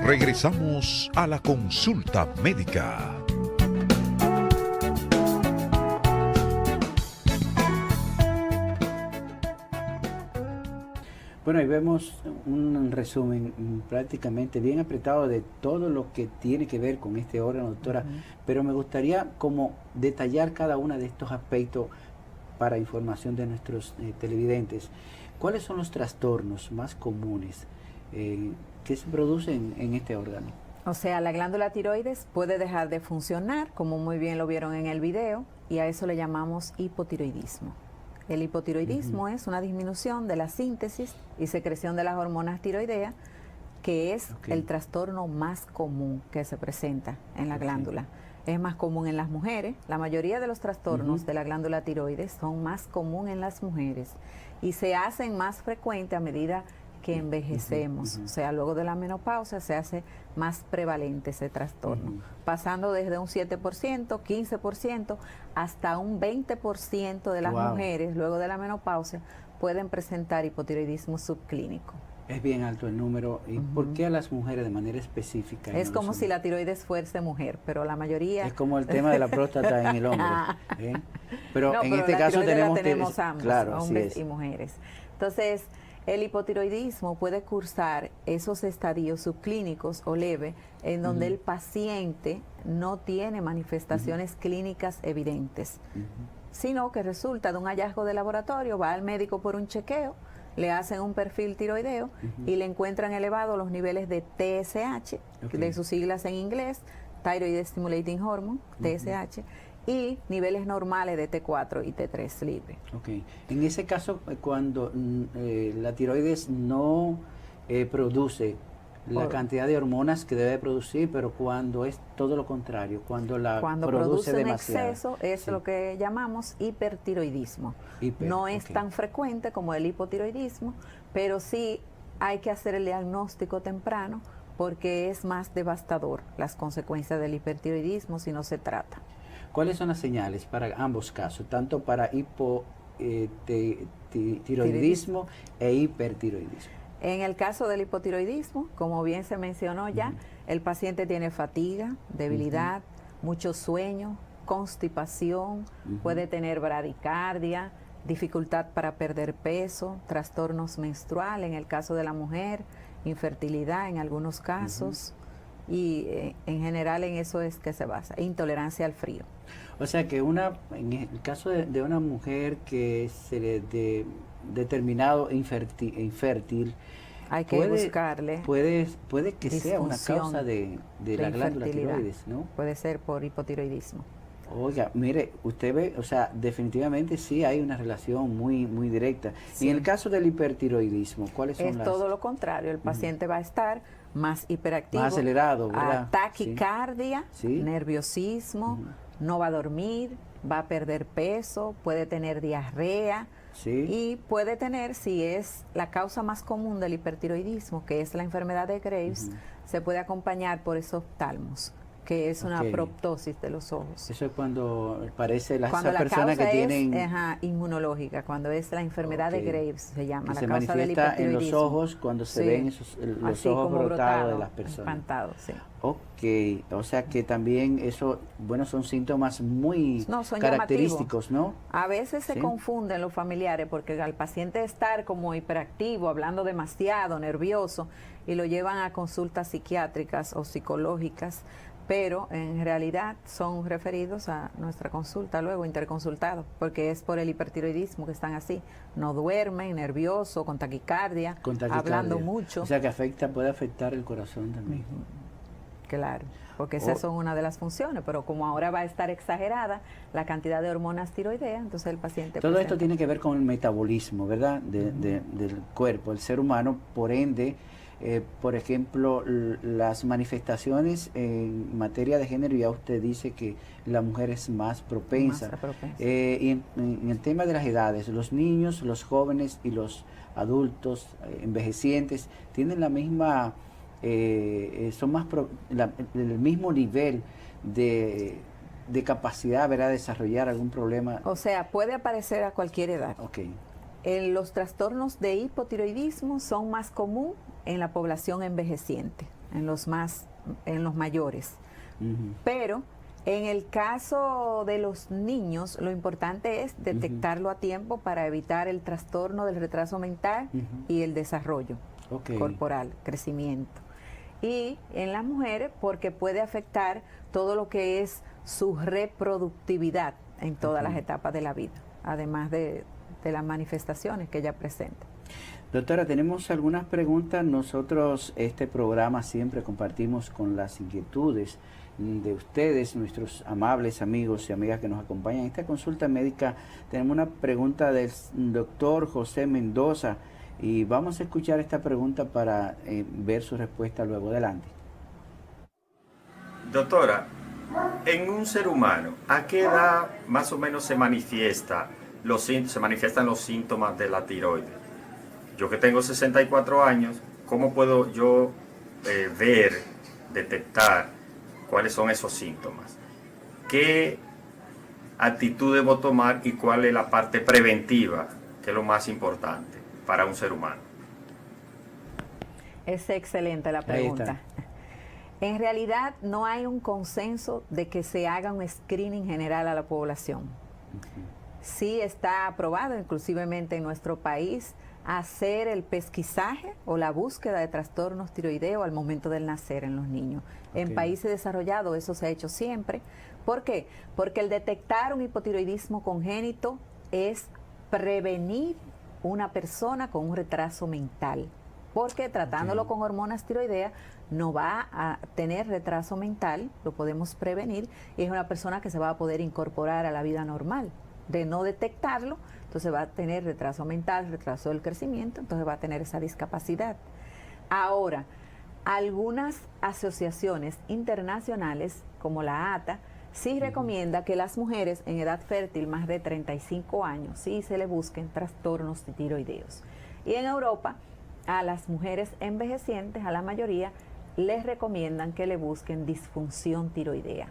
Regresamos a la consulta médica. Bueno, ahí vemos un resumen prácticamente bien apretado de todo lo que tiene que ver con este órgano, doctora, pero me gustaría como detallar cada uno de estos aspectos para información de nuestros televidentes. ¿Cuáles son los trastornos más comunes que se producen en este órgano? O sea, la glándula tiroides puede dejar de funcionar, como muy bien lo vieron en el video, y a eso le llamamos hipotiroidismo. El hipotiroidismo es una disminución de la síntesis y secreción de las hormonas tiroideas, que es el trastorno más común que se presenta en la glándula. Es más común en las mujeres. La mayoría de los trastornos de la glándula tiroides son más común en las mujeres y se hacen más frecuentes a medida que envejecemos. O sea, luego de la menopausia se hace más prevalente ese trastorno, pasando desde un 7%, 15%, hasta un 20% de las mujeres luego de la menopausia pueden presentar hipotiroidismo subclínico. Es bien alto el número. ¿Y por qué a las mujeres de manera específica? Es como si la tiroides fuese mujer, pero la mayoría... Es como el tema de la próstata en el hombre. Pero en este caso tenemos ambos, claro, hombres y mujeres. Entonces, el hipotiroidismo puede cursar esos estadios subclínicos o leve en donde el paciente no tiene manifestaciones clínicas evidentes, sino que resulta de un hallazgo de laboratorio, va al médico por un chequeo, le hacen un perfil tiroideo y le encuentran elevados los niveles de TSH, de sus siglas en inglés, Thyroid Stimulating Hormone, TSH, y niveles normales de T4 y T3 libre. En ese caso, cuando la tiroides no produce la cantidad de hormonas que debe producir, pero cuando es todo lo contrario, cuando produce demasiado. En exceso es lo que llamamos hipertiroidismo. No es tan frecuente como el hipotiroidismo, pero sí hay que hacer el diagnóstico temprano porque es más devastador las consecuencias del hipertiroidismo si no se trata. ¿Cuáles son las señales para ambos casos, tanto para hipotiroidismo e hipertiroidismo? En el caso del hipotiroidismo, como bien se mencionó ya, el paciente tiene fatiga, debilidad, mucho sueño, constipación, puede tener bradicardia, dificultad para perder peso, trastornos menstruales en el caso de la mujer, infertilidad en algunos casos, y en general en eso es que se basa, intolerancia al frío. O sea que en el caso de una mujer que se le determinado infértil, hay que buscarle. Puede que sea una causa de la glándula tiroides, ¿no? Puede ser por hipotiroidismo. Oiga, mire, usted ve, o sea, definitivamente sí hay una relación muy directa. Y en el caso del hipertiroidismo, ¿cuáles son las...? Es todo lo contrario, el paciente va a estar más hiperactivo, más acelerado, ¿verdad? Taquicardia, nerviosismo, no va a dormir, va a perder peso, puede tener diarrea y puede tener, si es la causa más común del hipertiroidismo, que es la enfermedad de Graves, se puede acompañar por exoftalmos, que es una proptosis de los ojos. Eso es cuando parece cuando esas personas que tienen... inmunológica, cuando es la enfermedad de Graves, se llama, que la se causa del manifiesta en hipertiroidismo. los ojos cuando se ven los ojos brotados de las personas. Espantado, o sea que también eso, bueno, son síntomas muy característicos, ¿no? A veces se confunden los familiares porque al paciente estar como hiperactivo, hablando demasiado, nervioso, y lo llevan a consultas psiquiátricas o psicológicas, pero en realidad son referidos a nuestra consulta luego, interconsultados, porque es por el hipertiroidismo que están así, no duermen, nervioso, con taquicardia, hablando mucho. O sea que puede afectar el corazón también. Claro, porque esas son una de las funciones, pero como ahora va a estar exagerada la cantidad de hormonas tiroideas, entonces el paciente... Todo esto tiene que ver con el metabolismo, ¿verdad?, del cuerpo, el ser humano, por ende... por ejemplo, las manifestaciones en materia de género, ya usted dice que la mujer es más propensa. Y en el tema de las edades, los niños, los jóvenes y los adultos envejecientes tienen la misma, el mismo nivel de capacidad, ¿verdad?, de desarrollar algún problema. O sea, puede aparecer a cualquier edad. Los trastornos de hipotiroidismo son más común en la población envejeciente. en los mayores. Ujú. Pero en el caso de los niños, lo importante es detectarlo a tiempo para evitar el trastorno del retraso mental y el desarrollo corporal, crecimiento. Y en las mujeres, porque puede afectar todo lo que es su reproductividad en todas las etapas de la vida, además de las manifestaciones que ella presenta. Doctora, tenemos algunas preguntas. Nosotros este programa siempre compartimos con las inquietudes de ustedes, nuestros amables amigos y amigas que nos acompañan en esta consulta médica. Tenemos una pregunta del doctor José Mendoza y vamos a escuchar esta pregunta para ver su respuesta luego. Adelante. Doctora, en un ser humano, ¿a qué edad más o menos se manifiestan los síntomas de la tiroides? Yo que tengo 64 años, ¿cómo puedo yo detectar cuáles son esos síntomas? ¿Qué actitud debo tomar y cuál es la parte preventiva, que es lo más importante para un ser humano? Es excelente la pregunta. En realidad no hay un consenso de que se haga un screening general a la población. Sí está aprobado inclusivemente en nuestro país hacer el pesquisaje o la búsqueda de trastornos tiroideos al momento del nacer en los niños. En países desarrollados eso se ha hecho siempre. ¿Por qué? Porque el detectar un hipotiroidismo congénito es prevenir una persona con un retraso mental. Porque tratándolo con hormonas tiroideas no va a tener retraso mental, lo podemos prevenir, y es una persona que se va a poder incorporar a la vida normal. De no detectarlo, entonces va a tener retraso mental, retraso del crecimiento, entonces va a tener esa discapacidad. Ahora, algunas asociaciones internacionales, como la ATA, sí recomienda que las mujeres en edad fértil, más de 35 años, sí se le busquen trastornos tiroideos. Y en Europa, a las mujeres envejecientes, a la mayoría, les recomiendan que le busquen disfunción tiroidea.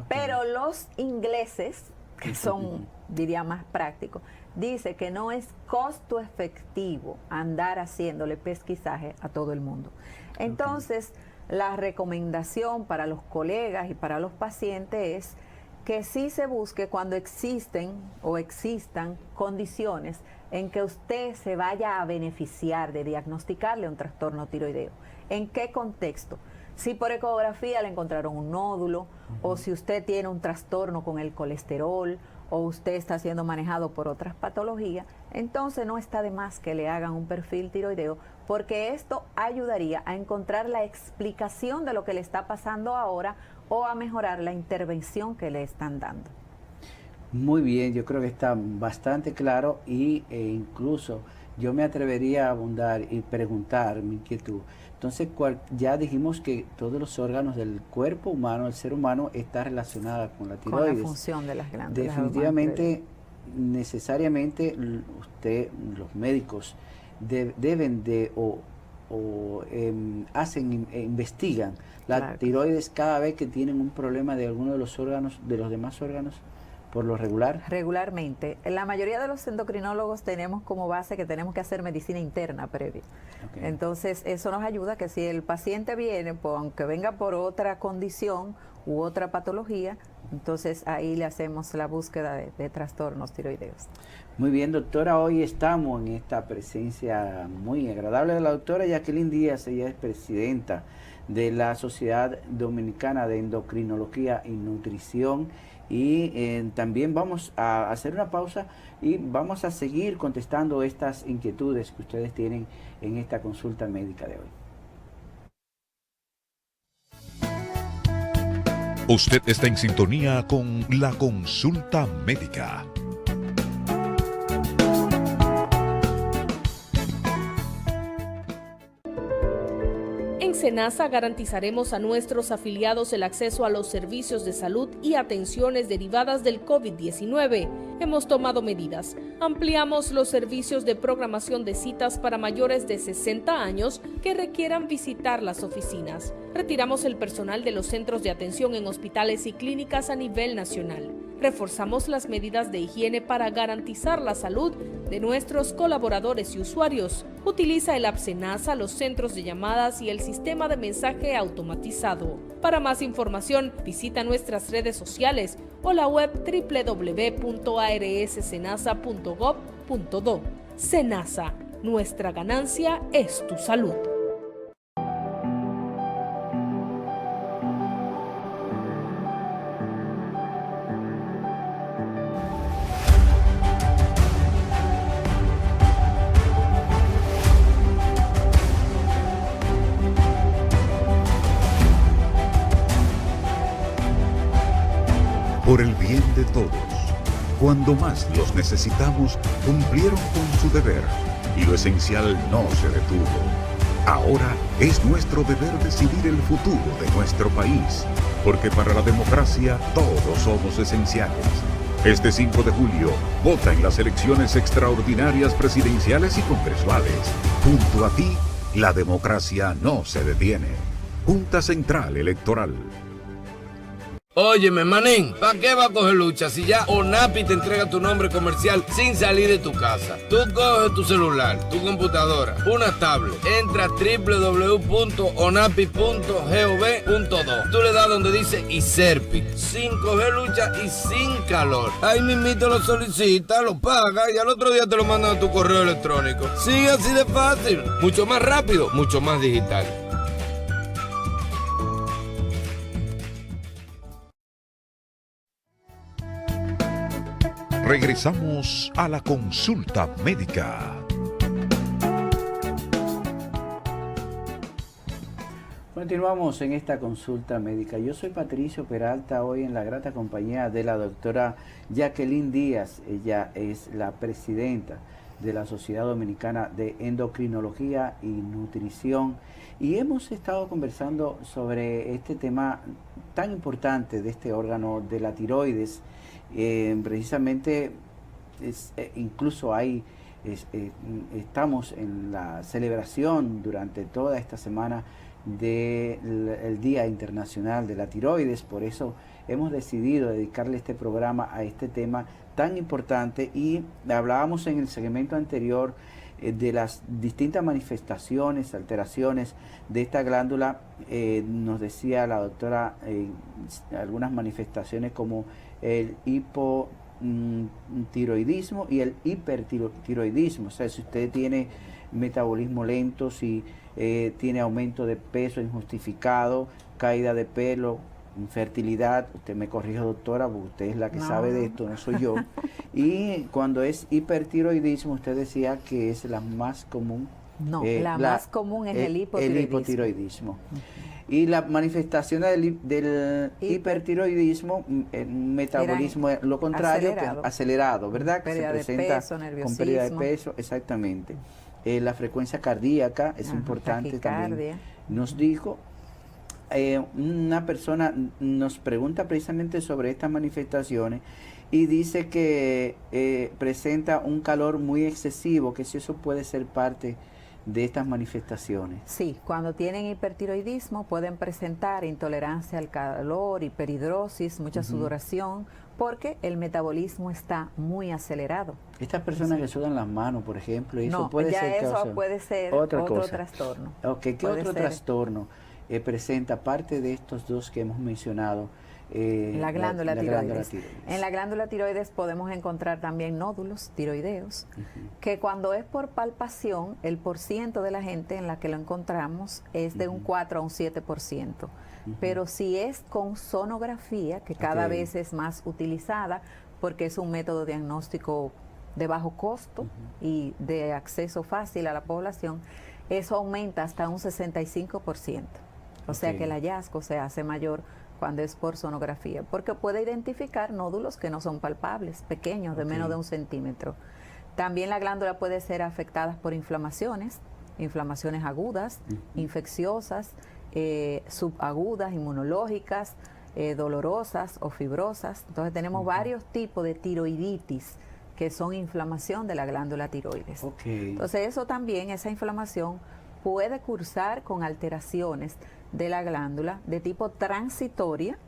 Pero los ingleses, que son, diría, más prácticos, dice que no es costo efectivo andar haciéndole pesquisaje a todo el mundo. Entonces, la recomendación para los colegas y para los pacientes es que sí se busque cuando existen o existan condiciones en que usted se vaya a beneficiar de diagnosticarle un trastorno tiroideo. ¿En qué contexto? Si por ecografía le encontraron un nódulo, o si usted tiene un trastorno con el colesterol, o usted está siendo manejado por otras patologías, entonces no está de más que le hagan un perfil tiroideo, porque esto ayudaría a encontrar la explicación de lo que le está pasando ahora o a mejorar la intervención que le están dando. Muy bien, yo creo que está bastante claro y incluso yo me atrevería a abundar y preguntar mi inquietud. Entonces, ya dijimos que todos los órganos del cuerpo humano, el ser humano, está relacionado con la tiroides. Con la función de las glándulas. Definitivamente, necesariamente, los médicos deben de investigan la tiroides cada vez que tienen un problema de alguno de los órganos, de los demás órganos. ¿Por lo regular? Regularmente. La mayoría de los endocrinólogos tenemos como base que tenemos que hacer medicina interna previa. Entonces, eso nos ayuda que si el paciente viene, pues, aunque venga por otra condición u otra patología, entonces ahí le hacemos la búsqueda de trastornos tiroideos. Muy bien, doctora. Hoy estamos en esta presencia muy agradable de la doctora Jacqueline Díaz. Ella es presidenta de la Sociedad Dominicana de Endocrinología y Nutrición. Y también vamos a hacer una pausa y vamos a seguir contestando estas inquietudes que ustedes tienen en esta consulta médica de hoy. Usted está en sintonía con la consulta médica. En SENASA garantizaremos a nuestros afiliados el acceso a los servicios de salud y atenciones derivadas del COVID-19. Hemos tomado medidas. Ampliamos los servicios de programación de citas para mayores de 60 años que requieran visitar las oficinas. Retiramos el personal de los centros de atención en hospitales y clínicas a nivel nacional. Reforzamos las medidas de higiene para garantizar la salud de nuestros colaboradores y usuarios. Utiliza el app Senasa, los centros de llamadas y el sistema de mensaje automatizado. Para más información, visita nuestras redes sociales o la web www.arssenasa.gov.do. Senasa, nuestra ganancia es tu salud. Por el bien de todos, cuando más los necesitamos, cumplieron con su deber y lo esencial no se detuvo. Ahora es nuestro deber decidir el futuro de nuestro país, porque para la democracia todos somos esenciales. Este 5 de julio, vota en las elecciones extraordinarias presidenciales y congresuales. Junto a ti, la democracia no se detiene. Junta Central Electoral. Óyeme, manín, ¿para qué va a coger lucha si ya ONAPI te entrega tu nombre comercial sin salir de tu casa? Tú coges tu celular, tu computadora, una tablet, entras www.onapi.gov.do. Tú le das donde dice ISERPI, sin coger lucha y sin calor. Ahí mismito lo solicitas, lo pagas y al otro día te lo mandan a tu correo electrónico. Sí, así de fácil, mucho más rápido, mucho más digital. Regresamos a la consulta médica. Continuamos en esta consulta médica. Yo soy Patricio Peralta, hoy en la grata compañía de la doctora Jacqueline Díaz. Ella es la presidenta de la Sociedad Dominicana de Endocrinología y Nutrición. Y hemos estado conversando sobre este tema tan importante de este órgano de la tiroides. Precisamente incluso estamos en la celebración durante toda esta semana del Día Internacional de la Tiroides. Por eso hemos decidido dedicarle este programa a este tema tan importante, y hablábamos en el segmento anterior de las distintas manifestaciones, alteraciones de esta glándula. Nos decía la doctora algunas manifestaciones como el hipotiroidismo y el hipertiroidismo. O sea, si usted tiene metabolismo lento, si tiene aumento de peso injustificado, caída de pelo, infertilidad, usted me corrige, doctora, porque usted es la que sabe de esto, no soy yo. Y cuando es hipertiroidismo, usted decía que es la más común. No, la más común es el hipotiroidismo. Y la manifestación del hipertiroidismo, el metabolismo, lo contrario, acelerado, ¿verdad? Pérdida que se presenta de peso, nerviosismo. Con pérdida de peso, exactamente. La frecuencia cardíaca es importante taquicardia. También. Nos dijo, una persona nos pregunta precisamente sobre estas manifestaciones y dice que presenta un calor muy excesivo, que si eso puede ser parte de estas manifestaciones. Sí, cuando tienen hipertiroidismo pueden presentar intolerancia al calor, hiperhidrosis, mucha sudoración, porque el metabolismo está muy acelerado. Estas personas que sudan las manos, por ejemplo, eso puede ser otro trastorno. ¿Qué otro trastorno presenta, aparte de estos dos que hemos mencionado? La glándula tiroides. En la glándula tiroides podemos encontrar también nódulos tiroideos, que cuando es por palpación, el porciento de la gente en la que lo encontramos es de un 4 a un 7%. Pero si es con sonografía, que cada vez es más utilizada, porque es un método diagnóstico de bajo costo y de acceso fácil a la población, eso aumenta hasta un 65%. O sea que el hallazgo se hace mayor cuando es por sonografía, porque puede identificar nódulos que no son palpables, pequeños, de menos de 1 centímetro. También la glándula puede ser afectada por inflamaciones agudas, infecciosas, subagudas, inmunológicas, dolorosas o fibrosas. Entonces tenemos varios tipos de tiroiditis que son inflamación de la glándula tiroides. Entonces eso también, esa inflamación puede cursar con alteraciones de la glándula de tipo transitoria,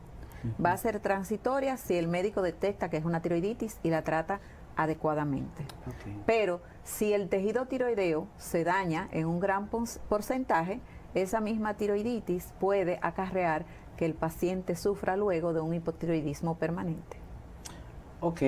va a ser transitoria si el médico detecta que es una tiroiditis y la trata adecuadamente. Pero si el tejido tiroideo se daña en un gran porcentaje, esa misma tiroiditis puede acarrear que el paciente sufra luego de un hipotiroidismo permanente. Ok,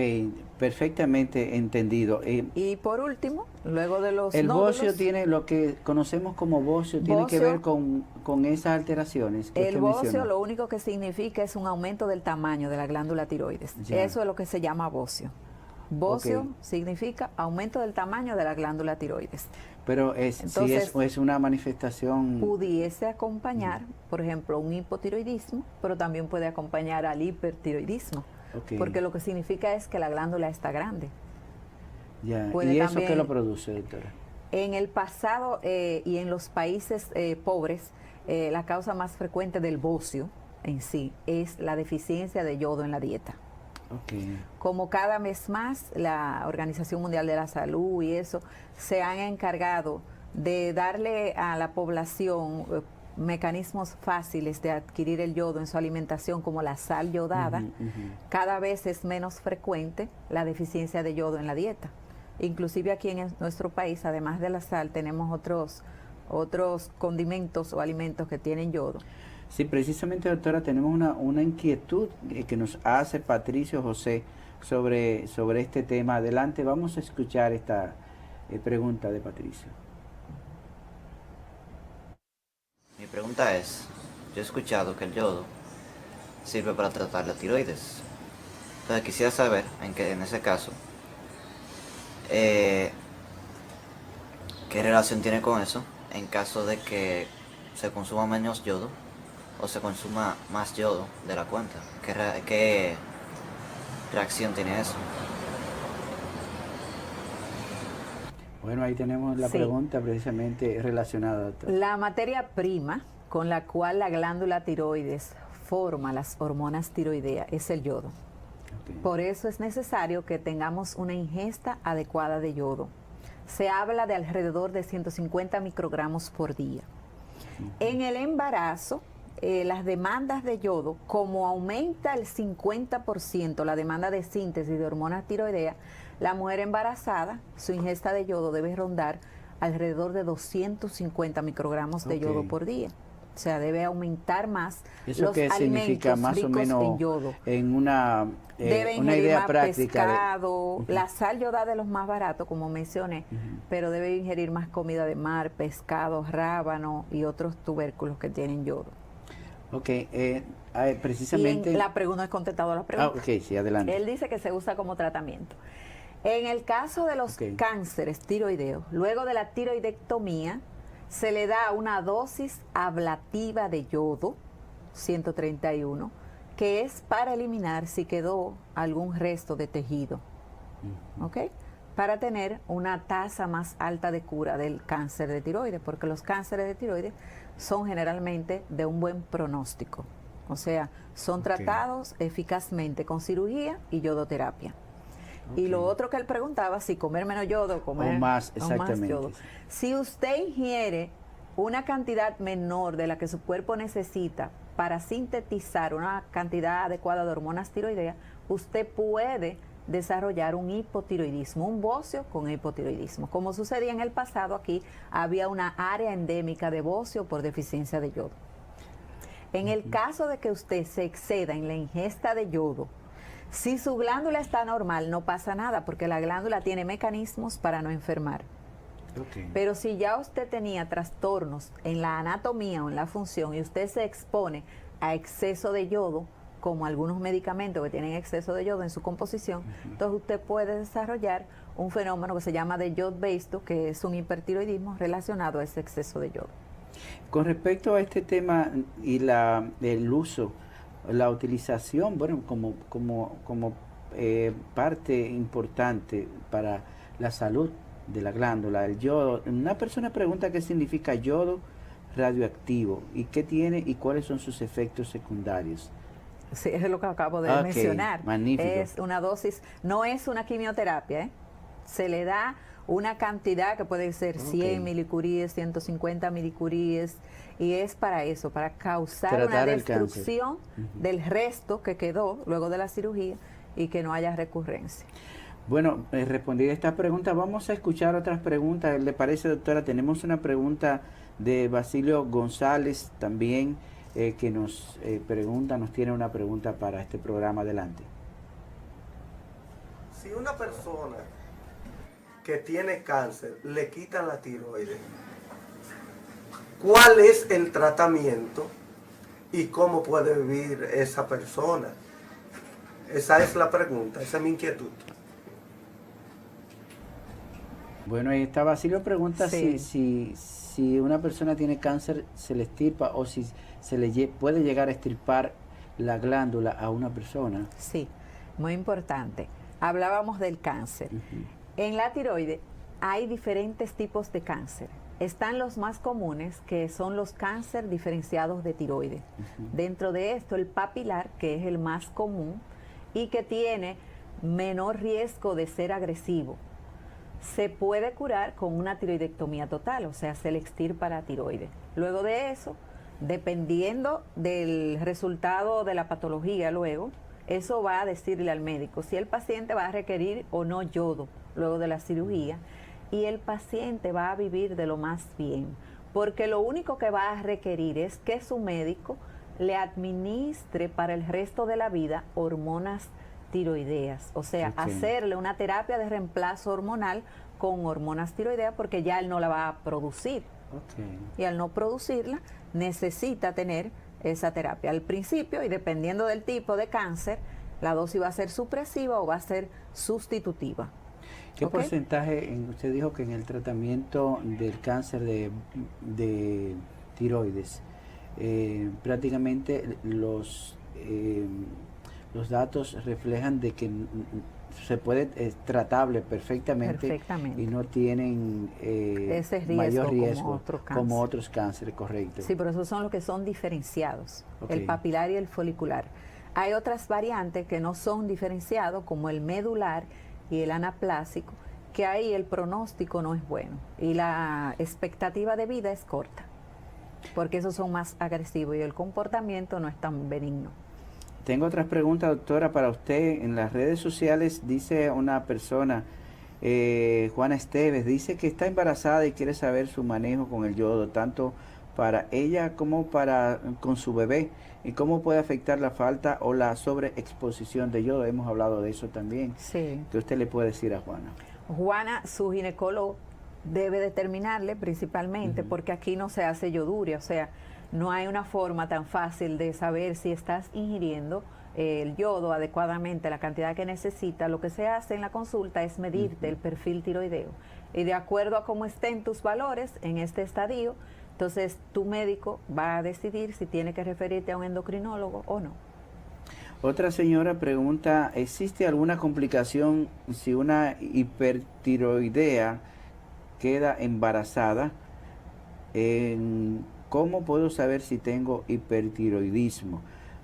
perfectamente entendido. Y por último, luego de los el nódulos, bocio tiene, lo que conocemos como bocio, tiene que ver con esas alteraciones que el usted bocio mencionó. lo único que significa es un aumento del tamaño de la glándula tiroides. Ya. Eso es lo que se llama bocio. Bocio Ok. significa aumento del tamaño de la glándula tiroides. Pero si Entonces, es una manifestación... Pudiese acompañar, por ejemplo, un hipotiroidismo, pero también puede acompañar al hipertiroidismo. Ok. Porque lo que significa es que la glándula está grande. Ya. puede ¿Y eso también- qué lo produce, doctora? En el pasado y en los países pobres, la causa más frecuente del bocio en sí es la deficiencia de yodo en la dieta. Okay. Como cada vez más la Organización Mundial de la Salud y eso se han encargado de darle a la población mecanismos fáciles de adquirir el yodo en su alimentación, como la sal yodada, cada vez es menos frecuente la deficiencia de yodo en la dieta. Inclusive aquí en nuestro país, además de la sal, tenemos otros condimentos o alimentos que tienen yodo. Sí, precisamente, doctora, tenemos una inquietud que nos hace Patricio José sobre este tema. Adelante, vamos a escuchar esta pregunta de Patricio. Mi pregunta es, yo he escuchado que el yodo sirve para tratar la tiroides. Entonces quisiera saber, en ese caso, qué relación tiene con eso en caso de que se consuma menos yodo o se consuma más yodo de la cuenta. ¿Qué reacción tiene eso? Bueno, ahí tenemos la Sí. pregunta precisamente relacionada, doctora. La materia prima con la cual la glándula tiroides forma las hormonas tiroideas es el yodo. Okay. Por eso es necesario que tengamos una ingesta adecuada de yodo. Se habla de alrededor de 150 microgramos por día. En el embarazo, las demandas de yodo, como aumenta el 50% la demanda de síntesis de hormonas tiroideas, la mujer embarazada, su ingesta de yodo debe rondar alrededor de 250 microgramos de yodo por día. O sea, debe aumentar más ¿Eso los qué significa alimentos más o ricos menos en yodo. en una Debe una ingerir idea más práctica? pescado, la sal yodada es los más baratos, como mencioné, pero debe ingerir más comida de mar, pescado, rábano y otros tubérculos que tienen yodo. Ok, precisamente... Y la pregunta es contestado a la pregunta. ok, sí, adelante. Él dice que se usa como tratamiento. En el caso de los Ok. cánceres tiroideos, luego de la tiroidectomía, se le da una dosis ablativa de yodo, 131, que es para eliminar si quedó algún resto de tejido. ¿Ok? Para tener una tasa más alta de cura del cáncer de tiroides, porque los cánceres de tiroides son generalmente de un buen pronóstico. O sea, son tratados eficazmente con cirugía y yodoterapia. Y lo otro que él preguntaba, si comer menos yodo comer O más, exactamente. yodo. Si usted ingiere una cantidad menor de la que su cuerpo necesita para sintetizar una cantidad adecuada de hormonas tiroideas, usted puede desarrollar un hipotiroidismo, un bocio con hipotiroidismo. Como sucedía en el pasado, aquí había una área endémica de bocio por deficiencia de yodo. En el caso de que usted se exceda en la ingesta de yodo, si su glándula está normal, no pasa nada, porque la glándula tiene mecanismos para no enfermar. Okay. Pero si ya usted tenía trastornos en la anatomía o en la función y usted se expone a exceso de yodo, como algunos medicamentos que tienen exceso de yodo en su composición, entonces usted puede desarrollar un fenómeno que se llama de yod-based, que es un hipertiroidismo relacionado a ese exceso de yodo. Con respecto a este tema y el uso, la utilización, bueno, como parte importante para la salud de la glándula, el yodo. Una persona pregunta qué significa yodo radioactivo y qué tiene y cuáles son sus efectos secundarios. Sí, es lo que acabo de Ok, mencionar. magnífico. Es una dosis, no es una quimioterapia, ¿eh? Se le da una cantidad que puede ser 100 milicuríes, 150 milicuríes, y es para eso, para causar Tratar una el cáncer. destrucción del resto que quedó luego de la cirugía y que no haya recurrencia. Bueno, respondida esta pregunta, vamos a escuchar otras preguntas. ¿Le parece, doctora? Tenemos una pregunta de Basilio González también, que nos tiene una pregunta para este programa. Adelante. Si una persona que tiene cáncer le quitan la tiroides, ¿cuál es el tratamiento y cómo puede vivir esa persona? Esa es la pregunta, esa es mi inquietud. Bueno, ahí está Basilio pregunta Sí. si una persona tiene cáncer, se le extirpa o si se le puede llegar a extirpar la glándula a una persona. Sí, muy importante. Hablábamos del cáncer. En la tiroide hay diferentes tipos de cáncer. Están los más comunes, que son los cáncer diferenciados de tiroides. Dentro de esto, el papilar, que es el más común y que tiene menor riesgo de ser agresivo, se puede curar con una tiroidectomía total, o sea, se le extirpa la tiroides. Luego de eso, dependiendo del resultado de la patología luego, eso va a decirle al médico si el paciente va a requerir o no yodo luego de la cirugía, y el paciente va a vivir de lo más bien, porque lo único que va a requerir es que su médico le administre para el resto de la vida hormonas tiroideas, o sea, hacerle una terapia de reemplazo hormonal con hormonas tiroideas, porque ya él no la va a producir. Y al no producirla, necesita tener esa terapia al principio, y dependiendo del tipo de cáncer, la dosis va a ser supresiva o va a ser sustitutiva. ¿Qué porcentaje, usted dijo que en el tratamiento del cáncer de tiroides, prácticamente los datos reflejan de que se puede, es tratable perfectamente y no tienen ese riesgo mayor riesgo como otros cánceres, correcto? Sí, pero esos son los que son diferenciados, el papilar y el folicular. Hay otras variantes que no son diferenciados, como el medular y el anaplásico, que ahí el pronóstico no es bueno y la expectativa de vida es corta, porque esos son más agresivos y el comportamiento no es tan benigno. Tengo otras preguntas, doctora, para usted. En las redes sociales dice una persona, Juana Esteves, dice que está embarazada y quiere saber su manejo con el yodo, tanto para ella como con su bebé, y cómo puede afectar la falta o la sobreexposición de yodo. Hemos hablado de eso también. Sí. ¿Qué usted le puede decir a Juana? Juana, su ginecólogo debe determinarle principalmente, porque aquí no se hace yoduria, o sea, no hay una forma tan fácil de saber si estás ingiriendo el yodo adecuadamente, la cantidad que necesita. Lo que se hace en la consulta es medirte el perfil tiroideo, y de acuerdo a cómo estén tus valores en este estadio, entonces tu médico va a decidir si tiene que referirte a un endocrinólogo o no. Otra señora pregunta, ¿existe alguna complicación si una hipertiroidea queda embarazada? ¿Cómo puedo saber si tengo hipertiroidismo?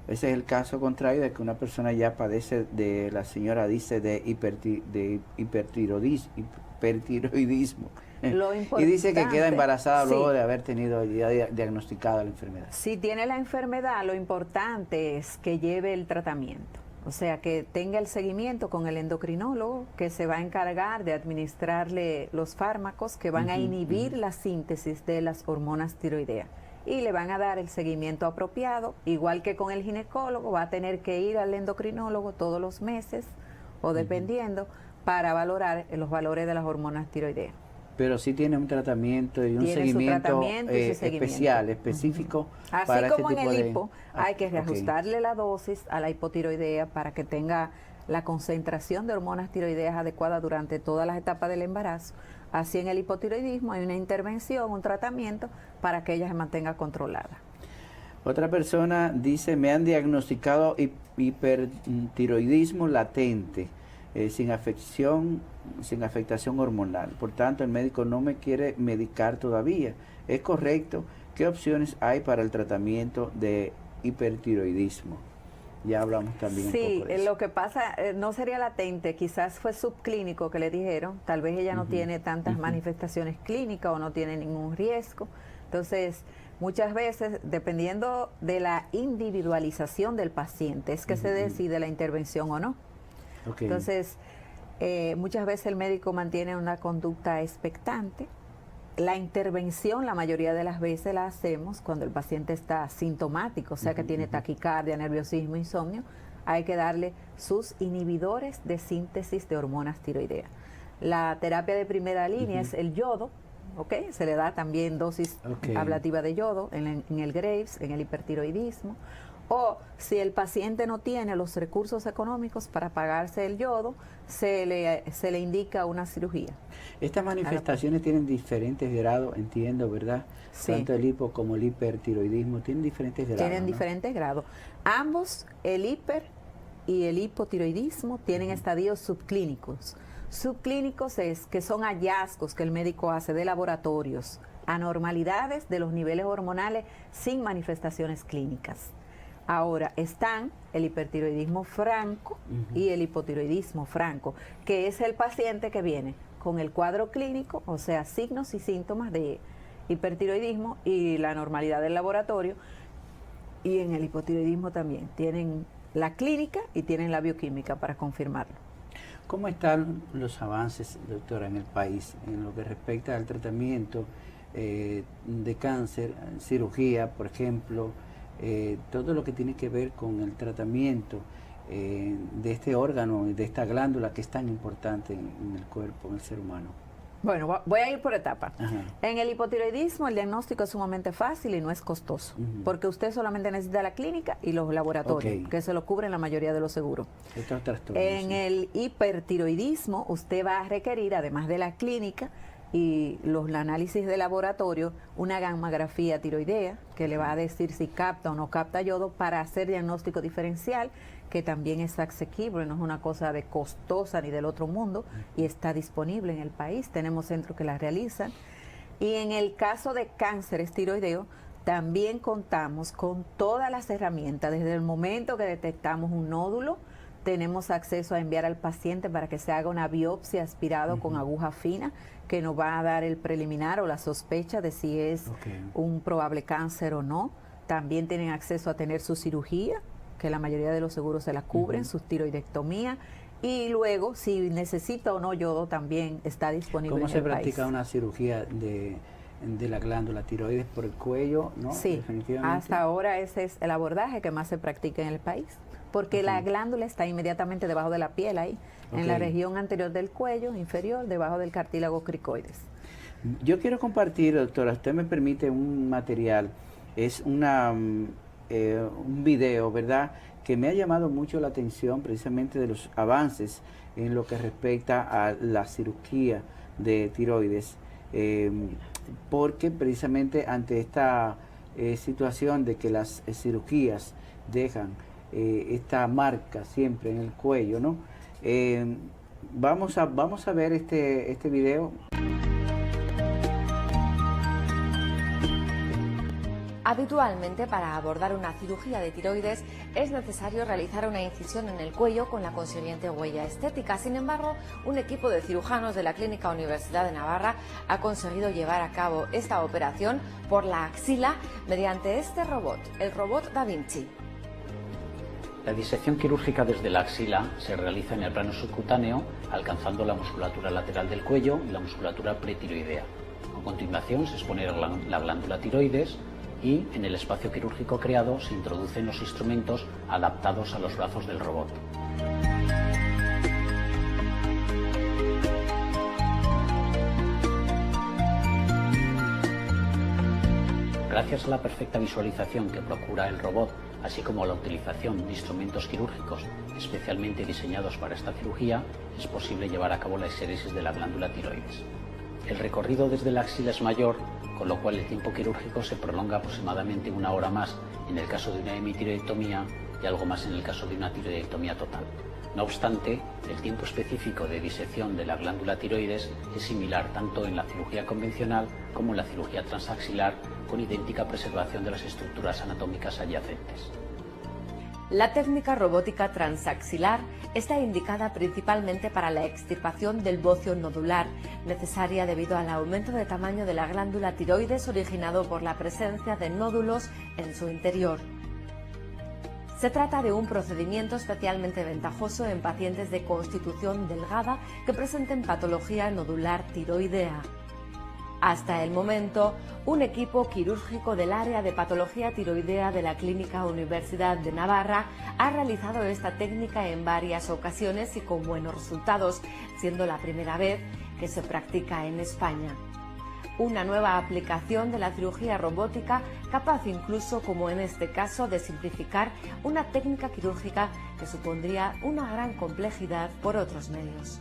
Ese es el caso contrario de que una persona ya padece la señora dice de hipertiroidismo. Y dice que queda embarazada luego de haber tenido ya diagnosticada la enfermedad. Si tiene la enfermedad, lo importante es que lleve el tratamiento. O sea, que tenga el seguimiento con el endocrinólogo, que se va a encargar de administrarle los fármacos que van a inhibir la síntesis de las hormonas tiroideas. Y le van a dar el seguimiento apropiado, igual que con el ginecólogo, va a tener que ir al endocrinólogo todos los meses o dependiendo, para valorar los valores de las hormonas tiroideas. Pero sí tiene un tratamiento y un seguimiento especial, específico. Así para como este tipo en el hipo, hay que reajustarle okay, la dosis a la hipotiroidea para que tenga la concentración de hormonas tiroideas adecuada durante todas las etapas del embarazo. Así en el hipotiroidismo hay una intervención, un tratamiento para que ella se mantenga controlada. Otra persona dice, me han diagnosticado hipertiroidismo latente, sin afectación hormonal. Por tanto, el médico no me quiere medicar todavía. ¿Es correcto? ¿Qué opciones hay para el tratamiento de hipertiroidismo? Ya hablamos también un poco de eso. Lo que pasa, no sería latente, quizás fue subclínico que le dijeron, tal vez ella no tiene tantas manifestaciones clínicas o no tiene ningún riesgo. Entonces, muchas veces, dependiendo de la individualización del paciente, es que se decide la intervención o no. Okay. Entonces, muchas veces el médico mantiene una conducta expectante. La intervención, la mayoría de las veces la hacemos cuando el paciente está sintomático, o sea que tiene taquicardia, nerviosismo, insomnio. Hay que darle sus inhibidores de síntesis de hormonas tiroideas. La terapia de primera línea es el yodo, ¿ok? Se le da también dosis ablativa de yodo en el Graves, en el hipertiroidismo. O si el paciente no tiene los recursos económicos para pagarse el yodo, se le indica una cirugía. Estas manifestaciones tienen diferentes grados, entiendo, ¿verdad? Sí. Tanto el hipo como el hipertiroidismo tienen diferentes grados. Tienen diferentes grados. Ambos, el hiper y el hipotiroidismo, tienen estadios subclínicos. Subclínicos es que son hallazgos que el médico hace de laboratorios, anormalidades de los niveles hormonales sin manifestaciones clínicas. Ahora están el hipertiroidismo franco y el hipotiroidismo franco, que es el paciente que viene con el cuadro clínico, o sea, signos y síntomas de hipertiroidismo y la normalidad del laboratorio. Y en el hipotiroidismo también tienen la clínica y tienen la bioquímica para confirmarlo. ¿Cómo están los avances, doctora, en el país en lo que respecta al tratamiento de cáncer, cirugía, por ejemplo? Todo lo que tiene que ver con el tratamiento de este órgano y de esta glándula que es tan importante en el cuerpo, en el ser humano. Bueno, voy a ir por etapas. Ajá. En el hipotiroidismo el diagnóstico es sumamente fácil y no es costoso, porque usted solamente necesita la clínica y los laboratorios, que se lo cubren la mayoría de los seguros. Estos trastornos, En el hipertiroidismo usted va a requerir, además de la clínica y los análisis de laboratorio, una gammagrafía tiroidea que le va a decir si capta o no capta yodo para hacer diagnóstico diferencial, que también es asequible, no es una cosa de costosa ni del otro mundo, y está disponible en el país. Tenemos centros que la realizan. Y en el caso de cánceres tiroideos, también contamos con todas las herramientas. Desde el momento que detectamos un nódulo, tenemos acceso a enviar al paciente para que se haga una biopsia aspirado con aguja fina, que nos va a dar el preliminar o la sospecha de si es un probable cáncer o no. También tienen acceso a tener su cirugía, que la mayoría de los seguros se la cubren, su tiroidectomía, y luego si necesita o no yodo también está disponible en el país. ¿Cómo se practica una cirugía de la glándula tiroides por el cuello? ¿No? Sí, definitivamente. hasta ahora ese es el abordaje que más se practica en el país, porque la glándula está inmediatamente debajo de la piel ahí, en la región anterior del cuello, inferior, debajo del cartílago cricoides. Yo quiero compartir, doctora, usted me permite un material, es un video, ¿verdad?, que me ha llamado mucho la atención precisamente de los avances en lo que respecta a la cirugía de tiroides, porque precisamente ante esta situación de que las cirugías dejan esta marca siempre en el cuello, ¿no? Vamos a ver este video. Habitualmente, para abordar una cirugía de tiroides es necesario realizar una incisión en el cuello con la consiguiente huella estética. Sin embargo, un equipo de cirujanos de la Clínica Universidad de Navarra ha conseguido llevar a cabo esta operación por la axila mediante este robot, el robot Da Vinci. La disección quirúrgica desde la axila se realiza en el plano subcutáneo, alcanzando la musculatura lateral del cuello y la musculatura pretiroidea. A continuación se expone la glándula tiroides y en el espacio quirúrgico creado se introducen los instrumentos adaptados a los brazos del robot. Gracias a la perfecta visualización que procura el robot, así como a la utilización de instrumentos quirúrgicos especialmente diseñados para esta cirugía, es posible llevar a cabo la exéresis de la glándula tiroides. El recorrido desde la axila es mayor, con lo cual el tiempo quirúrgico se prolonga aproximadamente 1 hora más en el caso de una hemitiroidectomía y algo más en el caso de una tiroidectomía total. No obstante, el tiempo específico de disección de la glándula tiroides es similar tanto en la cirugía convencional como en la cirugía transaxilar, con idéntica preservación de las estructuras anatómicas adyacentes. La técnica robótica transaxilar está indicada principalmente para la extirpación del bocio nodular, necesaria debido al aumento de tamaño de la glándula tiroides originado por la presencia de nódulos en su interior. Se trata de un procedimiento especialmente ventajoso en pacientes de constitución delgada que presenten patología nodular tiroidea. Hasta el momento, un equipo quirúrgico del área de patología tiroidea de la Clínica Universidad de Navarra ha realizado esta técnica en varias ocasiones y con buenos resultados, siendo la primera vez que se practica en España. Una nueva aplicación de la cirugía robótica capaz incluso, como en este caso, de simplificar una técnica quirúrgica que supondría una gran complejidad por otros medios.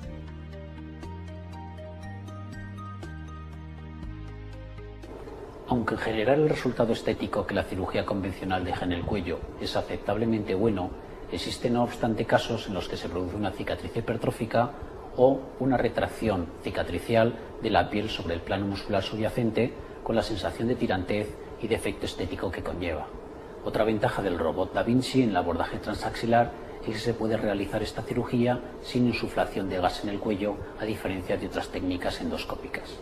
Aunque en general el resultado estético que la cirugía convencional deja en el cuello es aceptablemente bueno, existen no obstante casos en los que se produce una cicatriz hipertrófica o una retracción cicatricial de la piel sobre el plano muscular subyacente con la sensación de tirantez y defecto estético que conlleva. Otra ventaja del robot Da Vinci en el abordaje transaxilar es que se puede realizar esta cirugía sin insuflación de gas en el cuello, a diferencia de otras técnicas endoscópicas.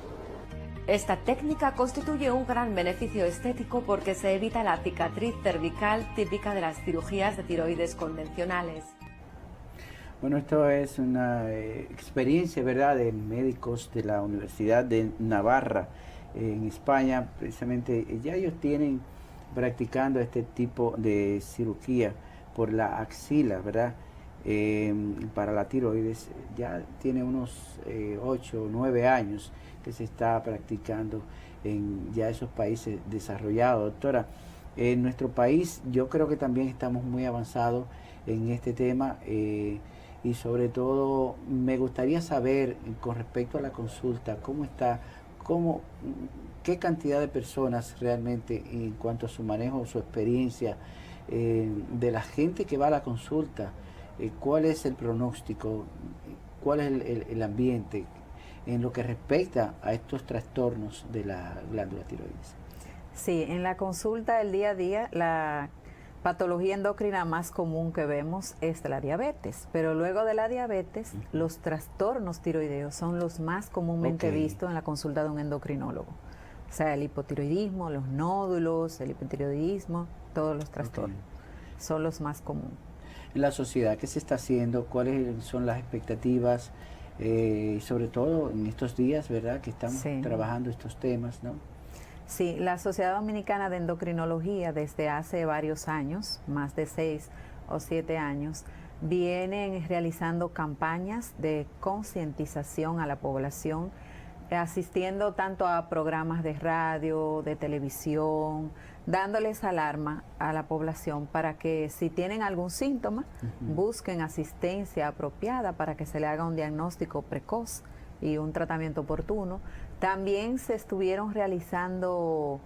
Esta técnica constituye un gran beneficio estético porque se evita la cicatriz cervical típica de las cirugías de tiroides convencionales. Bueno, esto es una experiencia, ¿verdad?, de médicos de la Universidad de Navarra en España. Precisamente ya ellos tienen practicando este tipo de cirugía por la axila, ¿verdad?, para la tiroides. Ya tiene unos 8 o 9 años que se está practicando en ya esos países desarrollados. Doctora, en nuestro país yo creo que también estamos muy avanzados en este tema. Y sobre todo me gustaría saber con respecto a la consulta, cómo está, qué cantidad de personas realmente en cuanto a su manejo, su experiencia, de la gente que va a la consulta, cuál es el pronóstico, cuál es el ambiente en lo que respecta a estos trastornos de la glándula tiroides. Sí, en la consulta del día a día, la patología endocrina más común que vemos es la diabetes, pero luego de la diabetes, los trastornos tiroideos son los más comúnmente vistos en la consulta de un endocrinólogo. O sea, el hipotiroidismo, los nódulos, el hipotiroidismo, todos los trastornos son los más comunes. En la sociedad, ¿qué se está haciendo? ¿Cuáles son las expectativas? Sobre todo en estos días, ¿verdad?, que estamos trabajando estos temas, ¿no? Sí, la Sociedad Dominicana de Endocrinología desde hace varios años, más de 6 o 7 años, vienen realizando campañas de concientización a la población, asistiendo tanto a programas de radio, de televisión, dándoles alarma a la población para que si tienen algún síntoma, busquen asistencia apropiada para que se le haga un diagnóstico precoz y un tratamiento oportuno. También se estuvieron realizando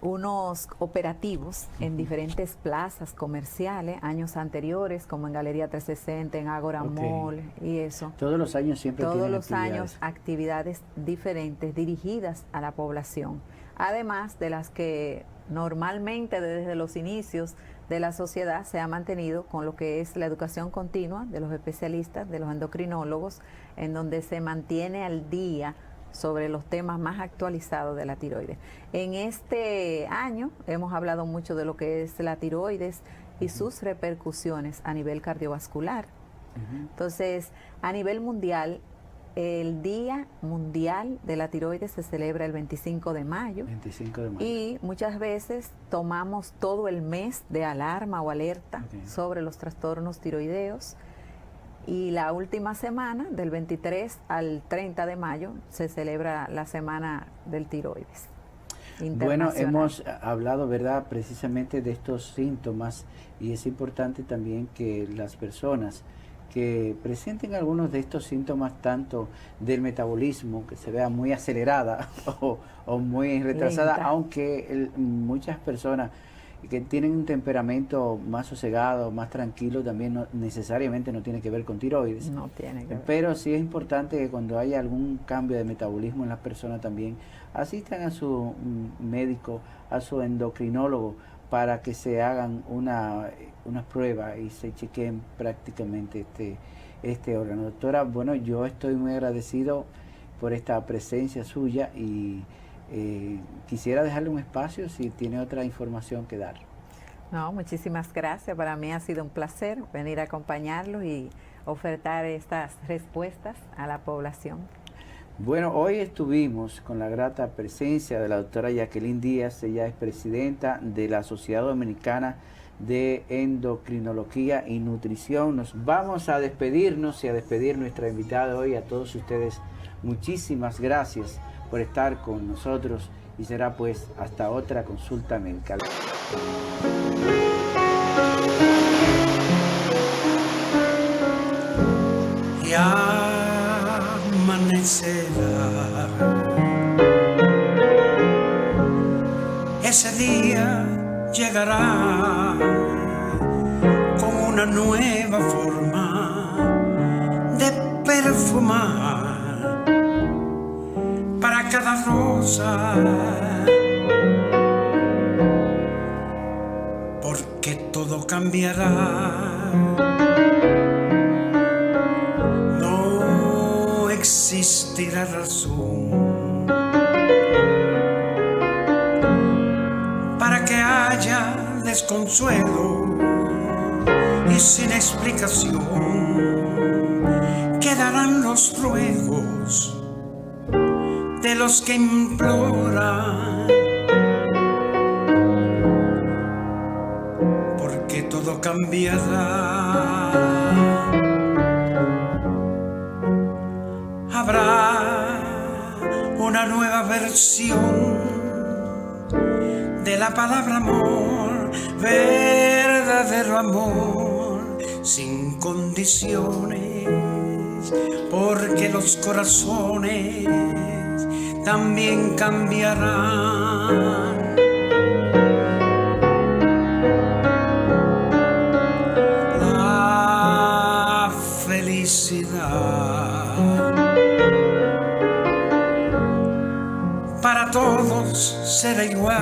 unos operativos en diferentes plazas comerciales años anteriores, como en Galería 360, en Ágora Mall y eso. Todos los años siempre Todos tienen los años actividades diferentes dirigidas a la población, además de las que normalmente desde los inicios de la sociedad se ha mantenido con lo que es la educación continua de los especialistas, de los endocrinólogos, en donde se mantiene al día sobre los temas más actualizados de la tiroides. En este año hemos hablado mucho de lo que es la tiroides y sus repercusiones a nivel cardiovascular. Entonces, a nivel mundial, el Día Mundial de la Tiroides se celebra el 25 de mayo. Y muchas veces tomamos todo el mes de alarma o alerta sobre los trastornos tiroideos. Y la última semana, del 23 al 30 de mayo, se celebra la Semana del Tiroides Bueno, hemos hablado, ¿verdad?, precisamente de estos síntomas, y es importante también que las personas que presenten algunos de estos síntomas, tanto del metabolismo, que se vea muy acelerada o muy retrasada, aunque muchas personas que tienen un temperamento más sosegado, más tranquilo, también no necesariamente no tiene que ver con tiroides. No tiene que ver. Pero sí es importante que cuando haya algún cambio de metabolismo en las personas también asistan a su médico, a su endocrinólogo, para que se hagan una prueba y se chequeen prácticamente este órgano. Doctora, bueno, yo estoy muy agradecido por esta presencia suya y quisiera dejarle un espacio si tiene otra información que dar. No, muchísimas gracias. Para mí ha sido un placer venir a acompañarlos y ofertar estas respuestas a la población. Bueno, hoy estuvimos con la grata presencia de la doctora Jacqueline Díaz. Ella es presidenta de la Sociedad Dominicana de Endocrinología y Nutrición. Nos vamos a despedirnos y a despedir nuestra invitada hoy. A todos ustedes, muchísimas gracias por estar con nosotros y será pues hasta otra consulta médica. Ya amanecerá, ese día llegará con una nueva forma de perfumar para cada rosa, porque todo cambiará. Existirá razón para que haya desconsuelo y sin explicación quedarán los ruegos de los que imploran, porque todo cambiará. Habrá una nueva versión de la palabra amor, verdadero amor, sin condiciones, porque los corazones también cambiarán. La felicidad para todos será igual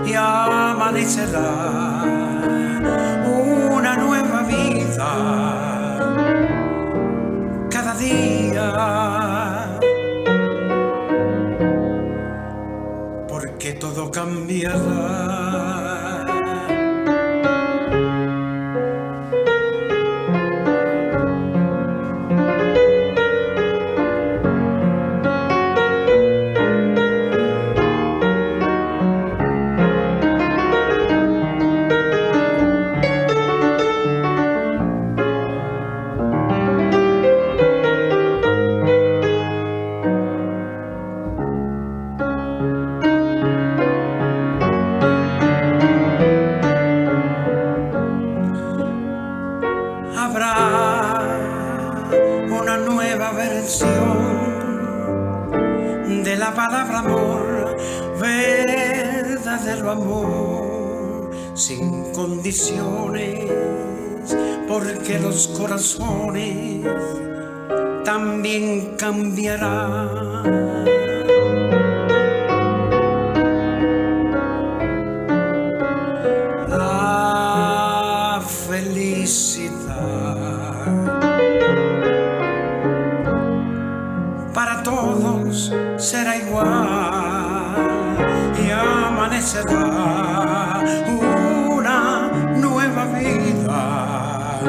y amanecerá una nueva vida cada día, porque todo cambiará. De la palabra amor, verdadero amor, sin condiciones, porque los corazones también cambiarán. La felicidad para todos será igual y amanecerá una nueva vida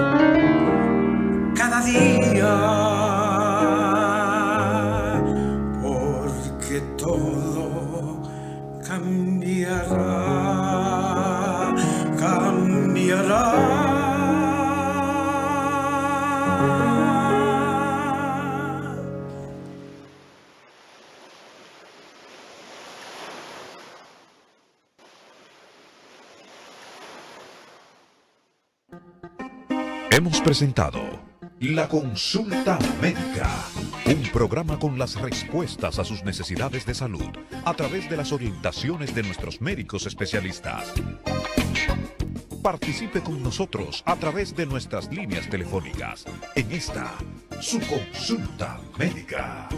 cada día, porque todo cambiará, cambiará. Hemos presentado La Consulta Médica, un programa con las respuestas a sus necesidades de salud a través de las orientaciones de nuestros médicos especialistas. Participe con nosotros a través de nuestras líneas telefónicas en esta, su consulta médica.